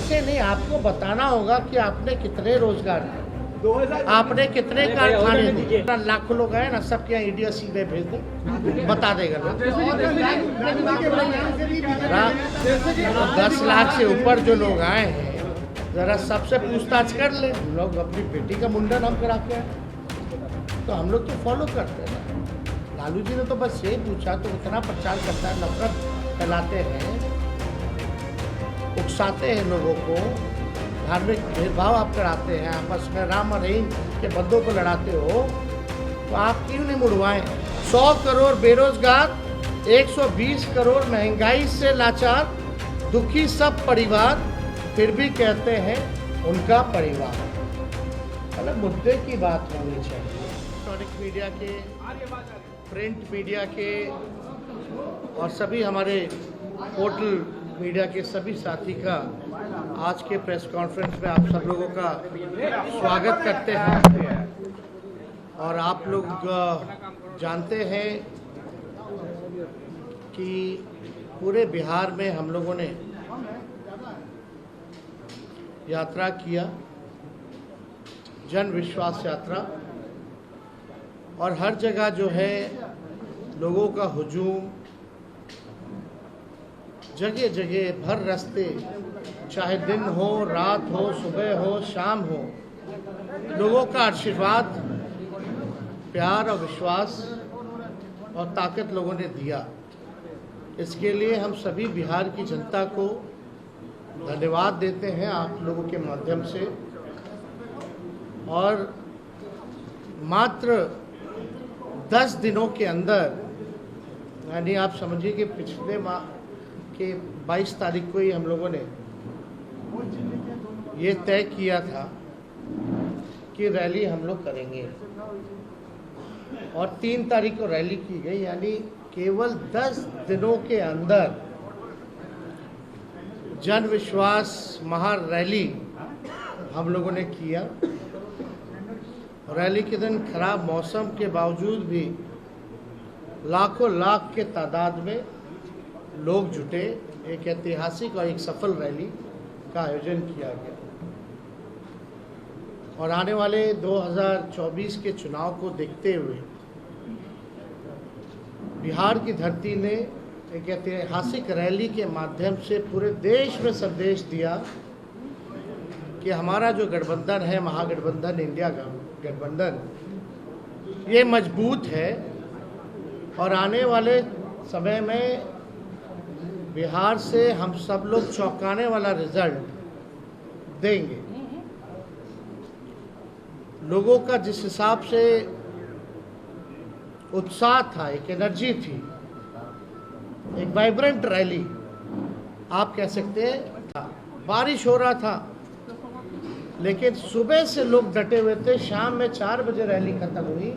ऐसे नहीं, आपको बताना होगा कि आपने कितने रोजगार दिए, आपने कितने कारखाने दिए। लाखों लोग आए ना, सबके यहाँ ईडी सीधे भेज दे, बता देगा लोग। 10 लाख से ऊपर जो लोग आए हैं, जरा सबसे पूछताछ कर ले। हम लोग अपनी बेटी का मुंडन हम करा के आए, तो हम लोग तो फॉलो करते हैं। लालू जी ने तो बस यही पूछा, तो इतना प्रचार करता है, नफरत फैलाते हैं, उकसाते हैं लोगों को, धार्मिक भेदभाव आप कराते हैं, आपस में राम और रहीम के बंदों को लड़ाते हो, तो आप क्यों नहीं मुड़वाएं? 100 करोड़ बेरोजगार, 120 करोड़ महंगाई से लाचार, दुखी सब परिवार, फिर भी कहते हैं उनका परिवार। मतलब मुद्दे की बात होनी चाहिए। इलेक्ट्रॉनिक मीडिया के, प्रिंट मीडिया के और सभी हमारे पोर्टल मीडिया के सभी साथी का आज के प्रेस कॉन्फ्रेंस में आप सब लोगों का स्वागत करते हैं। और आप लोग जानते हैं कि पूरे बिहार में हम लोगों ने यात्रा किया, जन विश्वास यात्रा, और हर जगह जो है लोगों का हुजूम, जगह जगह भर रास्ते, चाहे दिन हो, रात हो, सुबह हो, शाम हो, लोगों का आशीर्वाद, प्यार और विश्वास और ताकत लोगों ने दिया। इसके लिए हम सभी बिहार की जनता को धन्यवाद देते हैं आप लोगों के माध्यम से। और मात्र 10 दिनों के अंदर, यानी आप समझिए कि पिछले माह के 22 तारीख को ही हम लोगों ने ये तय किया था कि रैली हम लोग करेंगे, और 3 तारीख को रैली की गई। यानी केवल 10 दिनों के अंदर जन विश्वास महा रैली हम लोगों ने किया। रैली के दिन खराब मौसम के बावजूद भी लाखों लाख के तादाद में लोग जुटे। एक ऐतिहासिक और एक सफल रैली का आयोजन किया गया। और आने वाले 2024 के चुनाव को देखते हुए बिहार की धरती ने एक ऐतिहासिक रैली के माध्यम से पूरे देश में संदेश दिया कि हमारा जो गठबंधन है, महागठबंधन, इंडिया गठबंधन, ये मजबूत है और आने वाले समय में बिहार से हम सब लोग चौंकाने वाला रिजल्ट देंगे। लोगों का जिस हिसाब से उत्साह था, एक एनर्जी थी, एक वाइब्रेंट रैली आप कह सकते हैं। बारिश हो रहा था, लेकिन सुबह से लोग डटे हुए थे। शाम में 4 बजे रैली खत्म हुई,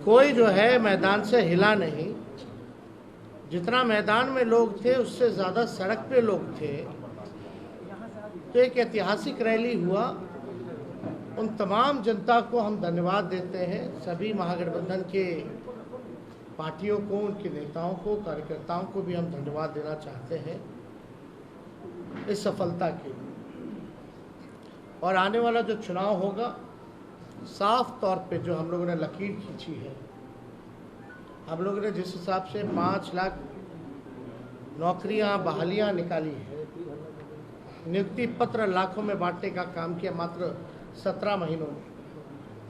कोई जो है मैदान से हिला नहीं। जितना मैदान में लोग थे उससे ज़्यादा सड़क पे लोग थे। तो एक ऐतिहासिक रैली हुआ। उन तमाम जनता को हम धन्यवाद देते हैं, सभी महागठबंधन के पार्टियों को, उनके नेताओं को, कार्यकर्ताओं को भी हम धन्यवाद देना चाहते हैं इस सफलता के लिए। और आने वाला जो चुनाव होगा, साफ तौर पे जो हम लोगों ने लकीर खींची है, हम लोगों ने जिस हिसाब से 5 लाख नौकरियां, बहालियां निकाली है, नियुक्ति पत्र लाखों में बांटने का काम किया मात्र 17 महीनों में,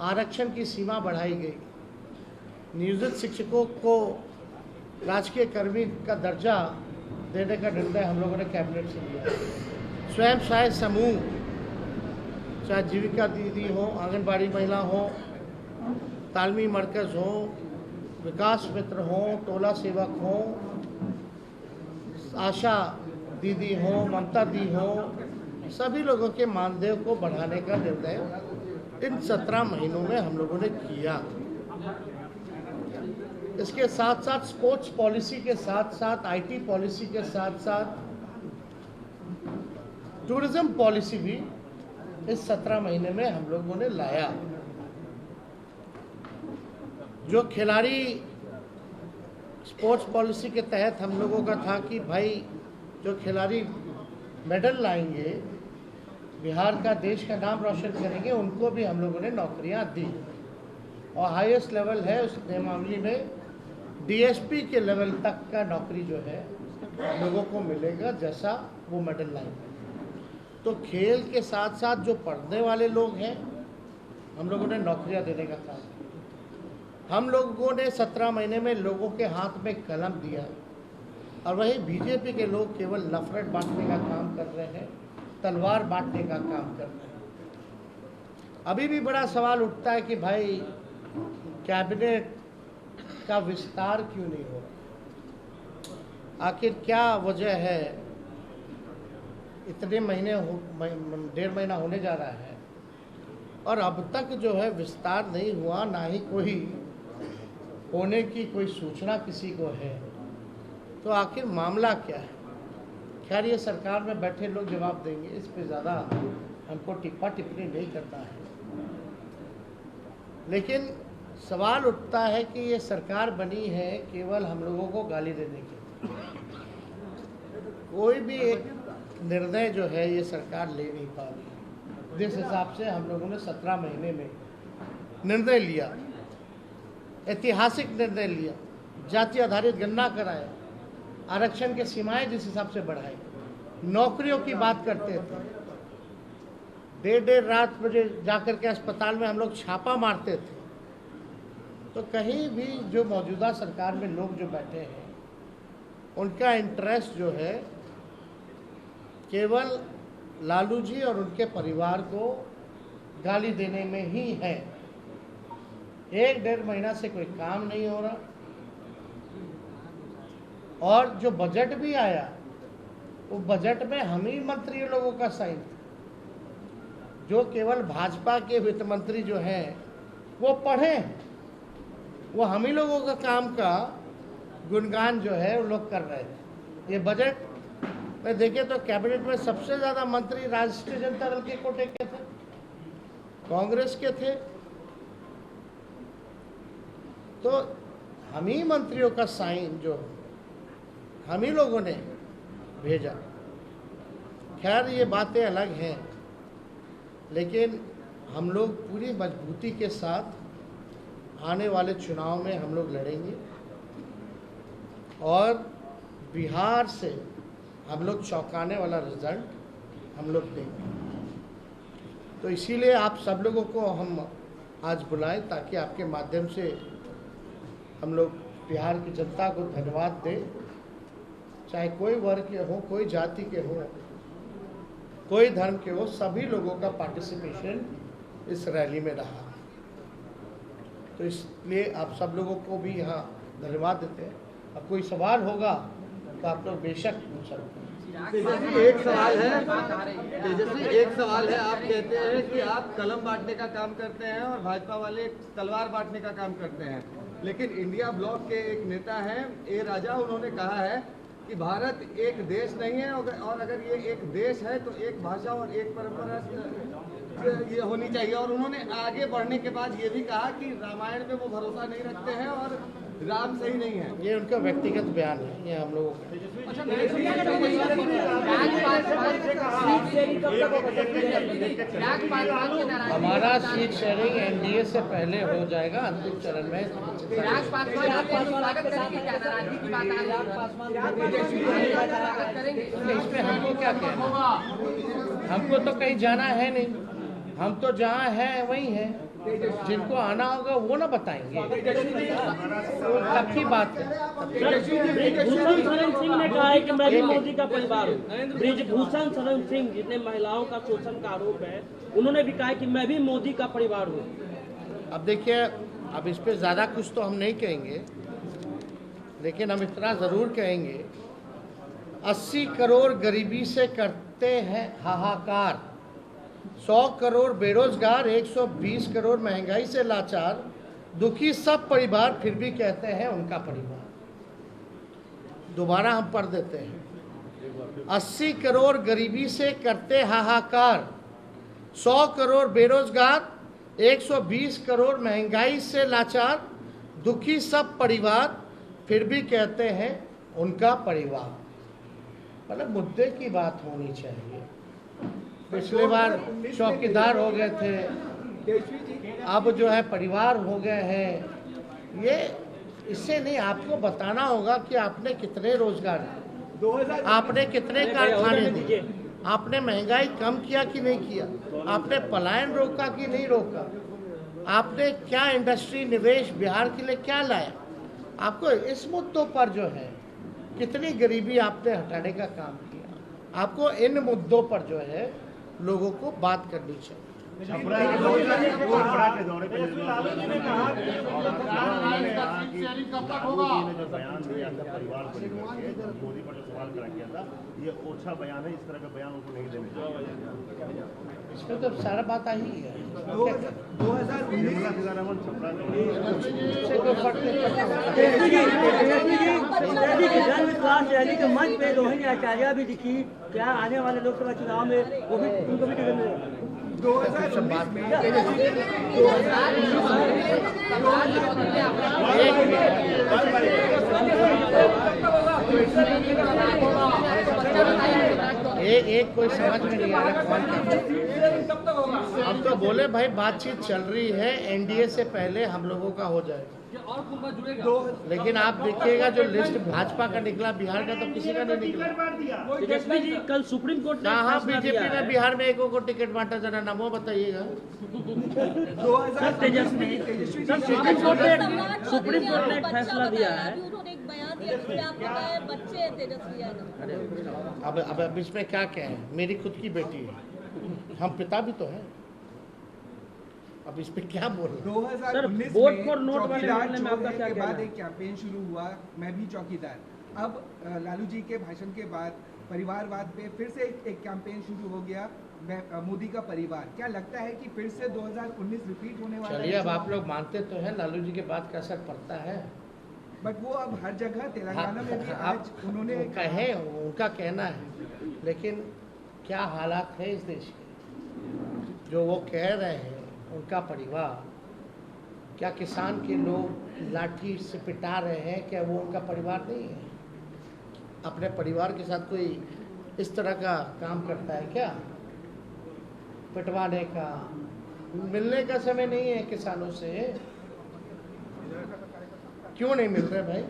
आरक्षण की सीमा बढ़ाई गई, नियोजित शिक्षकों को राजकीय कर्मी का दर्जा देने का निर्णय हम लोगों ने कैबिनेट से लिया। स्वयं सहायता समूह, चाहे जीविका दीदी हो, आंगनबाड़ी महिला हो, तालमी मरकज़ हो, विकास मित्र हो, टोला सेवक हो, आशा दीदी हो, ममता दी हो, सभी लोगों के मानदेय को बढ़ाने का निर्णय इन 17 महीनों में हम लोगों ने किया। इसके साथ साथ स्पोर्ट्स पॉलिसी के साथ साथ, आईटी पॉलिसी के साथ साथ टूरिज्म पॉलिसी भी इस 17 महीने में हम लोगों ने लाया। जो खिलाड़ी स्पोर्ट्स पॉलिसी के तहत हम लोगों का था कि भाई जो खिलाड़ी मेडल लाएंगे, बिहार का देश का नाम रोशन करेंगे, उनको भी हम लोगों ने नौकरियां दी और हाईएस्ट लेवल है उस मामले में डीएसपी के लेवल तक का नौकरी जो है लोगों को मिलेगा जैसा वो मेडल लाएंगे। तो खेल के साथ साथ जो पढ़ने वाले लोग हैं हम लोगों ने नौकरियां देने का काम किया। हम लोगों ने 17 महीने में लोगों के हाथ में कलम दिया और वही बीजेपी के लोग केवल नफरत बांटने का काम कर रहे हैं, तलवार बांटने का काम कर रहे हैं। अभी भी बड़ा सवाल उठता है कि भाई कैबिनेट का विस्तार क्यों नहीं हो रहा, आखिर क्या वजह है। इतने महीने 1.5 महीना होने जा रहा है और अब तक जो है विस्तार नहीं हुआ, ना ही कोई होने की कोई सूचना किसी को है। तो आखिर मामला क्या है। खैर ये सरकार में बैठे लोग जवाब देंगे, इस पे ज़्यादा हमको टिप्पा टिप्पणी नहीं करना है। लेकिन सवाल उठता है कि ये सरकार बनी है केवल हम लोगों को गाली देने के लिए। कोई भी एक निर्णय जो है ये सरकार ले नहीं पा रही। जिस हिसाब से हम लोगों ने 17 महीने में निर्णय लिया, ऐतिहासिक निर्णय लिया, जाति आधारित गणना कराया, आरक्षण के सीमाएं जिस हिसाब से बढ़ाई, नौकरियों की बात करते थे, देर रात बजे जाकर के अस्पताल में हम लोग छापा मारते थे। तो कहीं भी जो मौजूदा सरकार में लोग जो बैठे हैं उनका इंटरेस्ट जो है केवल लालू जी और उनके परिवार को गाली देने में ही है। 1.5 महीना से कोई काम नहीं हो रहा और जो बजट भी आया वो बजट में हम ही मंत्री लोगों का साइन था। जो केवल भाजपा के वित्त मंत्री जो हैं वो पढ़े, वो हम ही लोगों का काम का गुणगान जो है वो लोग कर रहे थे। ये बजट में देखें तो कैबिनेट में सबसे ज़्यादा मंत्री राष्ट्रीय जनता दल के कोटे के थे, कांग्रेस के थे। तो हम ही मंत्रियों का साइन जो हम ही लोगों ने भेजा। खैर ये बातें अलग हैं, लेकिन हम लोग पूरी मजबूती के साथ आने वाले चुनाव में हम लोग लड़ेंगे और बिहार से हम लोग चौंकाने वाला रिजल्ट हम लोग देंगे। तो इसीलिए आप सब लोगों को हम आज बुलाएं ताकि आपके माध्यम से हम लोग बिहार की जनता को धन्यवाद दें। चाहे कोई वर्ग के हो, कोई जाति के हो, कोई धर्म के हो, सभी लोगों का पार्टिसिपेशन इस रैली में रहा। तो इसलिए आप सब लोगों को भी यहाँ धन्यवाद देते हैं। अब कोई सवाल होगा तो आप लोग बेशक पूछ सकते हैं। तेजस्वी एक सवाल है, आप कहते हैं कि आप कलम बांटने का काम करते हैं और भाजपा वाले तलवार बांटने का काम करते हैं, लेकिन इंडिया ब्लॉक के एक नेता हैं ए राजा, उन्होंने कहा है कि भारत एक देश नहीं है और अगर ये एक देश है तो एक भाषा और एक परंपरा ये होनी चाहिए। और उन्होंने आगे बढ़ने के बाद ये भी कहा कि रामायण पे वो भरोसा नहीं रखते हैं और राम सही नहीं है। ये उनका व्यक्तिगत बयान है, ये हम लोगों का। हमारा सीट शेयरिंग एनडीए से पहले हो जाएगा अंतिम चरण में। इसमें हमको क्या कहना, हमको तो कहीं जाना है नहीं, हम तो जहाँ हैं वहीं हैं। जिनको आना होगा वो ना बताएंगे, तब की बात है। ब्रिजभूषण शरण सिंह ने कहा है कि मैं भी मोदी का परिवार हूँ। ब्रिजभूषण शरण सिंह जितने महिलाओं का शोषण का आरोप है, उन्होंने भी कहा है कि मैं भी मोदी का परिवार हूँ। अब देखिए, अब इस पे ज़्यादा कुछ तो हम नहीं कहेंगे, लेकिन हम इतना ज़रूर कहेंगे 80 करोड़ गरीबी से करते हैं हाहाकार, 100 करोड़ बेरोजगार, 120 करोड़ महंगाई से लाचार, दुखी सब परिवार फिर भी कहते हैं उनका परिवार। दोबारा हम पढ़ देते हैं, 80 करोड़ गरीबी से करते हाहाकार, 100 करोड़ बेरोजगार, 120 करोड़ महंगाई से लाचार, दुखी सब परिवार फिर भी कहते हैं उनका परिवार। मतलब मुद्दे की बात होनी चाहिए। पिछले बार चौकीदार हो गए थे, अब जो है परिवार हो गए हैं। ये इससे नहीं, आपको बताना होगा कि आपने कितने रोजगार दिए, आपने कितने कारखाने दिए, आपने महंगाई कम किया कि नहीं किया, आपने पलायन रोका कि नहीं रोका, आपने क्या इंडस्ट्री निवेश बिहार के लिए क्या लाया। आपको इस मुद्दों पर जो है कितनी गरीबी आपने हटाने का काम किया, आपको इन मुद्दों पर जो है लोगों को बात करनी चाहिए। छपरा के दौरे पे लालू जी ने कहा कि लालू जी ने जो बयान दिया था परिवार को लेकर के, जब मोदी पर जो सवाल खड़ा किया था, ये ओछा बयान है, इस तरह का बयान उनको नहीं देने चाहिए। इसमें तो सारा बात आई है। 2019 सीतारमण छपरा से कोई फर्क नहीं जन विश्वास रैली के मंच पे रोहिणी आचार्य भी दिखी। क्या आने वाले लोकसभा चुनाव में वो भी उनको भी टिकट मिलेगा? 2019 में एक कोई समझ में नहीं आ रहा कौन। अब तो बोले भाई बातचीत चल रही है, एनडीए से पहले हम लोगों का हो जाएगा। लेकिन आप देखिएगा जो लिस्ट भाजपा का निकला, बिहार का तो किसी का नहीं निकला। तेजस्वी जी कल सुप्रीम कोर्ट ने हाँ, फैसला बीजेपी दिया ने है। बिहार में एक को टिकट बांटा, जरा नामों बताइएगा। सर तेजस्वी सर सुप्रीम कोर्ट ने एक फैसला दिया है। उन्होंने एक बयान दिया जिसमें आप बताए बच्चे हैं तेजस्वी यादव। अब इसमें क्या कहें, मेरी खुद की बेटी है, हम पिता भी तो हैं, अब इस पे क्या बोल। 2019 वोट में फॉर नोट वाले चौकीदार मामले में आपका छोड़ने क्या के कहना बाद है? एक कैंपेन शुरू हुआ, मैं भी चौकीदार। अब लालू जी के भाषण के बाद परिवारवाद पे फिर से एक कैंपेन शुरू हो गया, मोदी का परिवार। क्या लगता है कि फिर से 2019 रिपीट होने वाला है? चलिए, अब आप लोग मानते तो हैं लालू जी के बात का असर पड़ता है, बट वो अब हर जगह तेलंगाना में भी आज उन्होंने कहे, उनका कहना है, लेकिन क्या हालात है इस देश के, जो वो कह रहे हैं उनका परिवार, क्या किसान के लोग लाठी से पिटा रहे हैं, क्या वो उनका परिवार नहीं है? अपने परिवार के साथ कोई इस तरह का काम करता है क्या, पिटवाने का? मिलने का समय नहीं है किसानों से, क्यों नहीं मिल रहे भाई?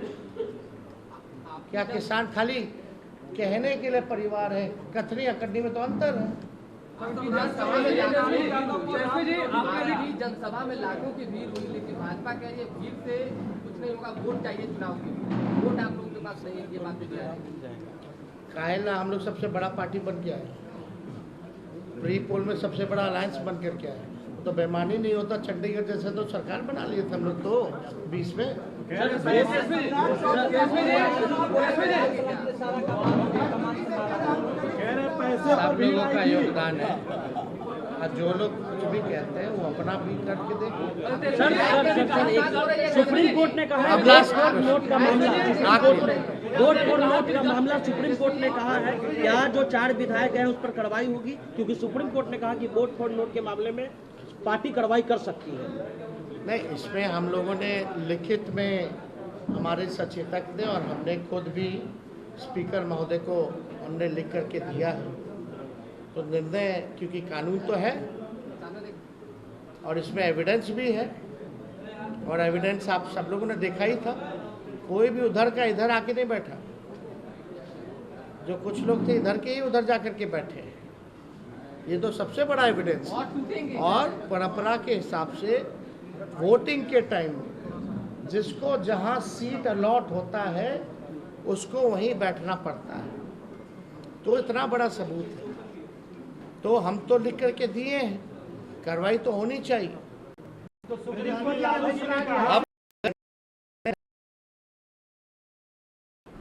क्या किसान खाली कहने के लिए परिवार है? कथनी अकड़नी में तो अंतर है। जनसभा में लाखों की भीड़ हुई, लेकिन भाजपा कह रही है भीड़ से कुछ नहीं होगा, वोट चाहिए चुनाव के लिए। वोट आप लोगों के पास नहीं है, ये बात भी है। काहेला हम लोग सबसे बड़ा पार्टी बन के आए, प्री पोल में सबसे बड़ा अलायंस बन करके आए, तो बेईमानी नहीं होता। चंडीगढ़ जैसे तो सरकार बना लिए थे हम लोग तो 20 में। सब लोगों का योगदान है, और जो लोग कुछ भी कहते हैं वो अपना भी करके देखें। सर सुप्रीम कोर्ट ने कहा है अब लास्ट नोट का मामला, वोट फॉर नोट का मामला सुप्रीम कोर्ट ने कहा है क्या जो 4 विधायक हैं उस पर कार्रवाई होगी? क्योंकि सुप्रीम कोर्ट ने कहा कि वोट फॉर नोट के मामले में पार्टी कार्रवाई कर सकती है। नहीं, इसमें हम लोगों ने लिखित में हमारे सचेतक ने और हमने खुद भी स्पीकर महोदय को हमने लिख करके दिया है, तो निर्णय, क्योंकि कानून तो है और इसमें एविडेंस भी है, और एविडेंस आप सब लोगों ने देखा ही था। कोई भी उधर का इधर आके नहीं बैठा, जो कुछ लोग थे इधर के ही उधर जा करके बैठे, ये तो सबसे बड़ा एविडेंस। और परंपरा के हिसाब से वोटिंग के टाइम जिसको जहां सीट अलॉट होता है उसको वहीं बैठना पड़ता है, तो इतना बड़ा सबूत है, तो हम तो लिख करके दिए हैं, कार्रवाई तो होनी चाहिए। अब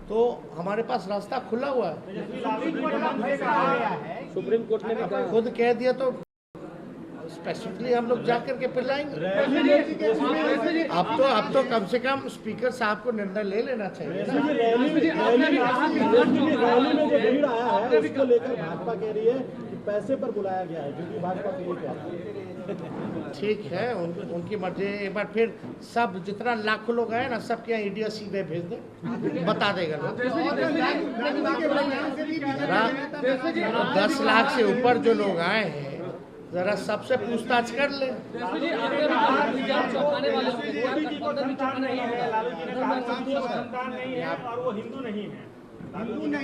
तो हमारे पास रास्ता खुला हुआ है, सुप्रीम कोर्ट ने भी कहा। खुद कह दिया तो स्पेसिफिकली हम लोग जा करके फिर लाएंगे। अब तो कम से कम स्पीकर साहब को निर्णय ले लेना चाहिए ना। रैली में जो भीड़ आया है उसको लेकर भाजपा कह रही है कि पैसे पर बुलाया गया है, जो कि भाजपा के लिए क्या है? ठीक है, उनकी मर्जी। एक बार फिर सब जितना लाखों लोग आए ना, सबके यहाँ ईडी सीधे भेज दे, बता देगा लोग। 10 लाख से ऊपर जो लोग आए हैं, जरा सबसे पूछताछ कर ले। लालू जी ने कहा संतान नहीं है, लालू जी ने कहा संतान नहीं है और वो हिंदू नहीं है। लालू जी ने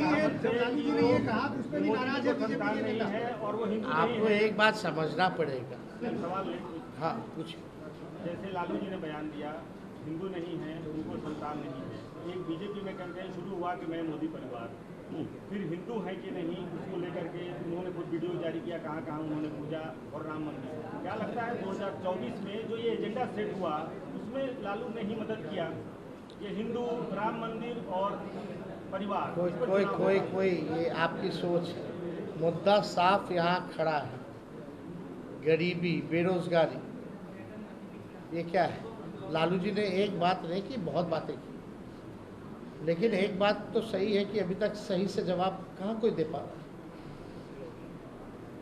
ये कहा उस पर भी नाराज है, संतान नहीं है और वो हिंदू नहीं आपको है। एक बात समझना पड़ेगा। सवाल हाँ पूछ। जैसे लालू जी ने बयान दिया हिंदू नहीं है, उनको संतान नहीं है। एक बीजेपी में कैंपेन शुरू हुआ कि मैं मोदी परिवार, फिर हिंदू है कि नहीं उसको लेकर के उन्होंने कुछ वीडियो जारी किया, कहाँ कहाँ उन्होंने पूजा और राम मंदिर। क्या लगता है 2024 में जो ये एजेंडा सेट हुआ उसमें लालू ने ही मदद किया? ये हिंदू, राम मंदिर और परिवार, कोई ये आपकी सोच है। मुद्दा साफ यहाँ खड़ा है, गरीबी, बेरोजगारी। ये क्या है? लालू जी ने एक बात नहीं की, बहुत बातें की, लेकिन एक बात तो सही है कि अभी तक सही से जवाब कहाँ कोई दे पा रहा।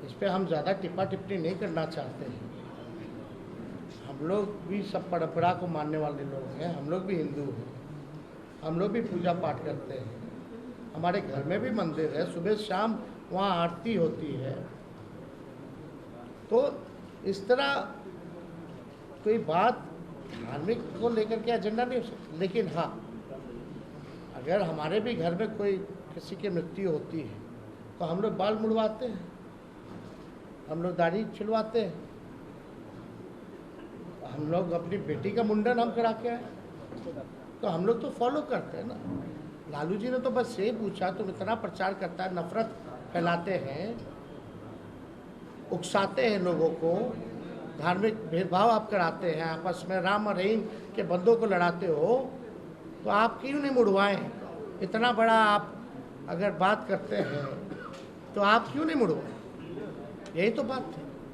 इस पे हम ज़्यादा टिप्पा टिप्पणी नहीं करना चाहते हैं। हम लोग भी सब परंपरा को मानने वाले लोग हैं, हम लोग भी हिंदू हैं, हम लोग भी पूजा पाठ करते हैं, हमारे घर में भी मंदिर है, सुबह शाम वहाँ आरती होती है। तो इस तरह कोई बात धार्मिक को लेकर के एजेंडा नहीं हो सकती। लेकिन हाँ, अगर हमारे भी घर में कोई किसी की मृत्यु होती है तो हम लोग बाल मुड़वाते हैं, हम लोग दाढ़ी छिलवाते हैं, हम लोग अपनी बेटी का मुंडन हम करा के आए, तो हम लोग तो फॉलो करते हैं ना। लालू जी ने तो बस यही पूछा, तुम इतना प्रचार करता है, नफरत फैलाते हैं, उकसाते हैं लोगों को, धार्मिक भेदभाव आप कराते हैं, आपस में राम और रहीम के बंदों को लड़ाते हो, तो आप क्यों नहीं मुड़वाएं? इतना बड़ा आप अगर बात करते हैं तो आप क्यों नहीं मुड़वाएं? यही तो बात है।